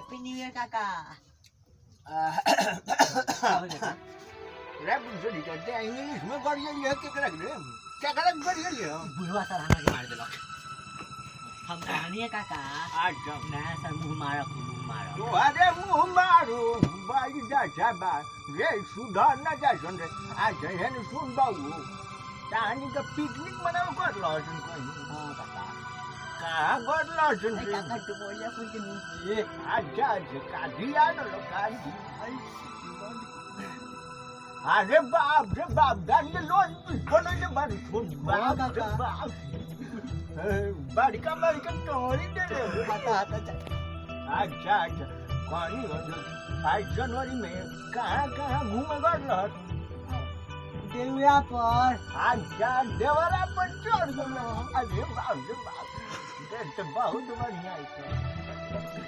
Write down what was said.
Happy new year કાકા. Rape જોડી કરતે ઇંગ્લિશ में कर ये के कर रे क्या कर ये बुढ़वा सर हमारे के मार देलो. हम कहानी है काका. अच्छा नया सर मुंह मारो. तो अरे मुंह मारो बाई जा जाबा रे सुधा न जा सुन रे आ जय ने सुन बाऊ तानी का पिकनिक मनाव कर लो सुन कोई हाँ काका. का कर लो सुन अरे काका तो बोलिया कोई के नहीं. ये अच्छा का दिया न लो का दी अरे बाप दंड लोन बनो ये बारी सुन बाप रे बाप बारी का तोड़ी दे रे हाथा चल. अच्छा कौन आज जनवरी में कहाँ घूमे गए रहत देवया पर. अच्छा देवरा पर चढ़ गए अरे बाप रे बाप ये तो बहुत बढ़िया है